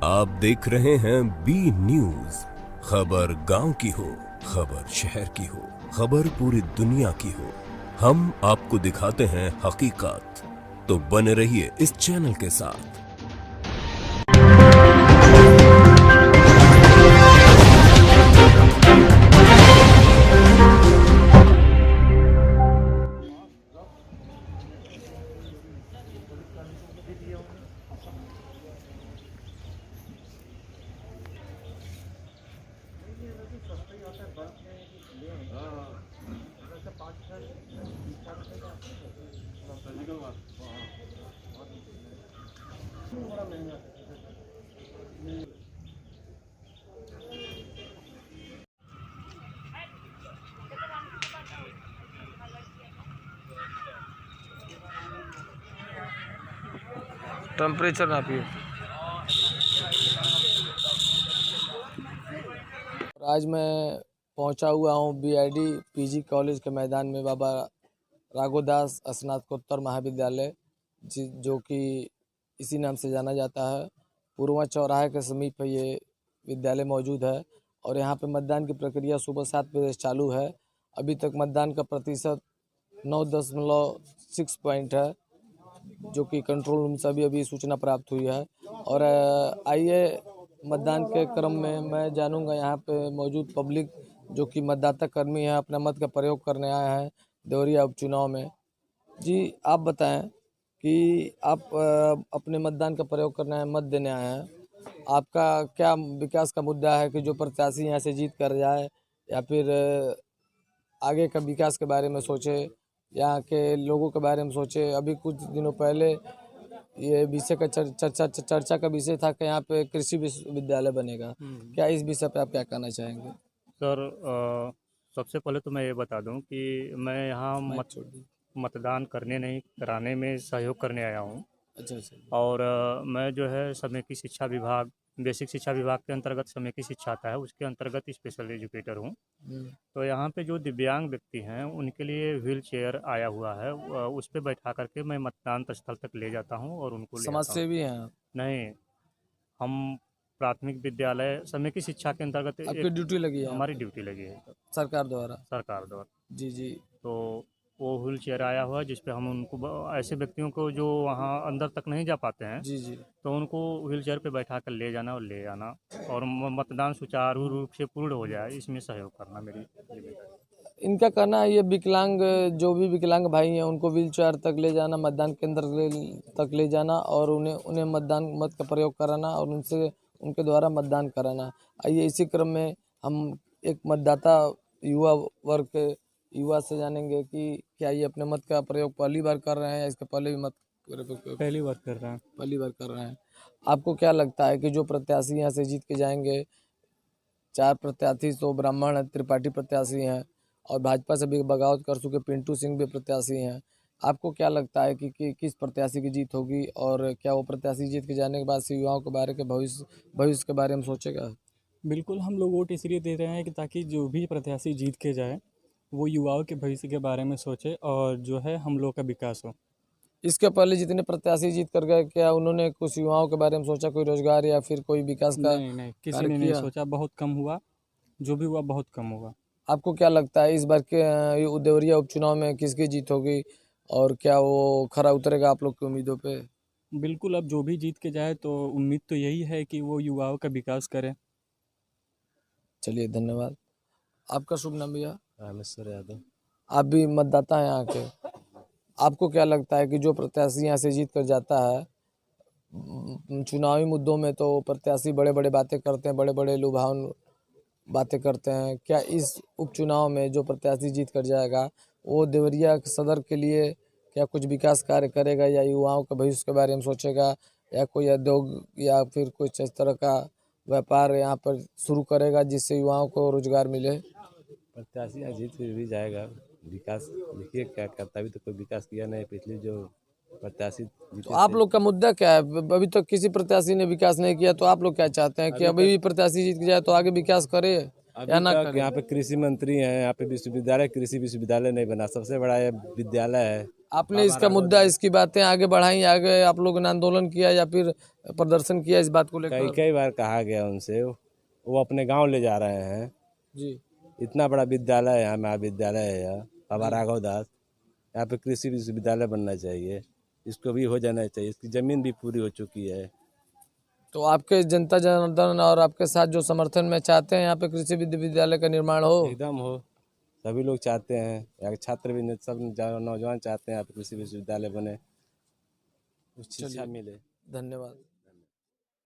आप देख रहे हैं बी न्यूज। खबर गांव की हो, खबर शहर की हो, खबर पूरी दुनिया की हो, हम आपको दिखाते हैं हकीकत। तो बने रहिए इस चैनल के साथ। टेम्परेचर नापिए। आज मैं पहुंचा हुआ हूं बीआईडी पीजी कॉलेज के मैदान में बाबा राघोदास स्नातकोत्तर महाविद्यालय जो कि इसी नाम से जाना जाता है। पूर्वा चौराहे के समीप ये विद्यालय मौजूद है और यहाँ पे मतदान की प्रक्रिया सुबह 7 बजे से चालू है। अभी तक मतदान का प्रतिशत 9.6 पॉइंट है, जो कि कंट्रोल रूम से अभी सूचना प्राप्त हुई है। और आइए मतदान के क्रम में मैं जानूंगा यहाँ पे मौजूद पब्लिक जो कि मतदाता कर्मी है, अपना मत का प्रयोग करने आए हैं देवरिया उपचुनाव में। जी आप बताएं कि आप अपने मतदान का प्रयोग करने आए, मत देने आए हैं, आपका क्या विकास का मुद्दा है कि जो प्रत्याशी यहाँ से जीत कर जाए, या फिर आगे का विकास के बारे में सोचे, यहाँ के लोगों के बारे में सोचे। अभी कुछ दिनों पहले ये विषय का चर्चा का विषय था कि यहाँ पे कृषि विश्वविद्यालय बनेगा। क्या इस विषय पे आप क्या कहना चाहेंगे? सर, सबसे पहले तो मैं ये बता दूं कि मैं यहाँ मतदान करने नहीं कराने में सहयोग करने आया हूँ। अच्छा। और मैं जो है समेकी शिक्षा विभाग, बेसिक शिक्षा विभाग के अंतर्गत समेकी शिक्षा आता है, उसके अंतर्गत स्पेशल एजुकेटर हूँ। तो यहाँ पे जो दिव्यांग व्यक्ति हैं उनके लिए व्हील चेयर आया हुआ है, उस पर बैठा करके मैं मतदान स्थल तक ले जाता हूँ और उनको ले समाज सेवी हैं? नहीं, हम प्राथमिक विद्यालय समेकी शिक्षा के अंतर्गत आपकी ड्यूटी लगी है? हमारी ड्यूटी लगी है सरकार द्वारा? सरकार द्वारा। जी। तो वो व्हील चेयर आया हुआ है जिसपे हम उनको ऐसे व्यक्तियों को जो वहाँ अंदर तक नहीं जा पाते हैं, जी। तो उनको व्हील चेयर पे बैठा कर ले जाना और ले आना, और मतदान सुचारू रूप से पूर्ण हो जाए, इसमें सहयोग करना मेरी। इनका कहना है ये विकलांग, जो भी विकलांग भाई हैं उनको व्हील चेयर तक ले जाना, मतदान केंद्र तक ले जाना और उन्हें मत का प्रयोग कराना और उनके द्वारा मतदान कराना। आइए इसी क्रम में हम एक मतदाता युवा से जानेंगे कि क्या ये अपने मत का प्रयोग पहली बार कर रहे हैं या इसके पहले भी पहली बार कर रहे हैं? पहली बार कर रहे हैं। आपको क्या लगता है कि जो प्रत्याशी यहाँ से जीत के जाएंगे, 4 प्रत्याशी तो ब्राह्मण त्रिपाठी प्रत्याशी हैं और भाजपा से भी बगावत कर चुके पिंटू सिंह भी प्रत्याशी हैं, आपको क्या लगता है कि किस प्रत्याशी की जीत होगी और क्या वो प्रत्याशी जीत के जाने के बाद से युवाओं के बारे के भविष्य के बारे में सोचेगा? बिल्कुल, हम लोग वोट इसलिए दे रहे हैं कि ताकि जो भी प्रत्याशी जीत के जाए वो युवाओं के भविष्य के बारे में सोचे और जो है हम लोग का विकास हो। इसके पहले जितने प्रत्याशी जीत कर गए, क्या उन्होंने कुछ युवाओं के बारे में सोचा, कोई रोजगार या फिर कोई विकास का? नहीं, किसी ने नहीं सोचा, बहुत कम हुआ, जो भी हुआ बहुत कम हुआ। आपको क्या लगता है इस बार के देवरिया उपचुनाव में किसकी जीत होगी और क्या वो खरा उतरेगा आप लोग की उम्मीदों पे? बिल्कुल, अब जो भी जीत के जाए तो उम्मीद तो यही है कि वो युवाओं का विकास करे। चलिए धन्यवाद। आपका शुभ नाम भैया? रामेश्वर यादव। आप भी मतदाता हैं यहाँ के, आपको क्या लगता है कि जो प्रत्याशी यहाँ से जीत कर जाता है, चुनावी मुद्दों में तो प्रत्याशी बड़े बड़े बातें करते हैं, बड़े बड़े लुभावन बातें करते हैं, क्या इस उपचुनाव में जो प्रत्याशी जीत कर जाएगा वो देवरिया सदर के लिए क्या कुछ विकास कार्य करेगा या युवाओं के भविष्य के बारे में सोचेगा या कोई उद्योग या फिर कुछ इस तरह का व्यापार यहाँ पर शुरू करेगा जिससे युवाओं को रोजगार मिले? प्रत्याशी जीत भी जाएगा, विकास देखिए क्या करता, अभी तो कोई विकास किया नहीं पिछली जो प्रत्याशी। तो आप लोग का मुद्दा क्या है? अभी तक किसी प्रत्याशी ने विकास नहीं किया, तो आप लोग क्या चाहते हैं कि अभी भी प्रत्याशी जीत जाए तो आगे विकास करे या ना करे? यहाँ पे कृषि मंत्री हैं, यहाँ पे विश्वविद्यालय कृषि विश्वविद्यालय नहीं बना, सबसे बड़ा ये विद्यालय है आपने इसका मुद्दा, इसकी बातें आगे बढ़ाई, आगे आप लोगों ने आंदोलन किया या फिर प्रदर्शन किया इस बात को कई लेकर? कई बार कहा गया उनसे, वो अपने गांव ले जा रहे हैं। जी इतना बड़ा विद्यालय है यहाँ, महाविद्यालय है यहाँ बाबा राघव दास, यहाँ पे कृषि विश्वविद्यालय बनना चाहिए, इसको भी हो जाना चाहिए। इसकी ज़मीन भी पूरी हो चुकी है। तो आपके जनता जनार्दन और आपके साथ जो समर्थन में चाहते हैं यहाँ पे कृषि विश्वविद्यालय का निर्माण हो? एकदम हो, सभी लोग चाहते हैं, यहाँ के छात्र भी सब नौजवान चाहते हैं यहाँ पे कृषि विश्वविद्यालय बने, कुछ शिक्षा मिले। धन्यवाद।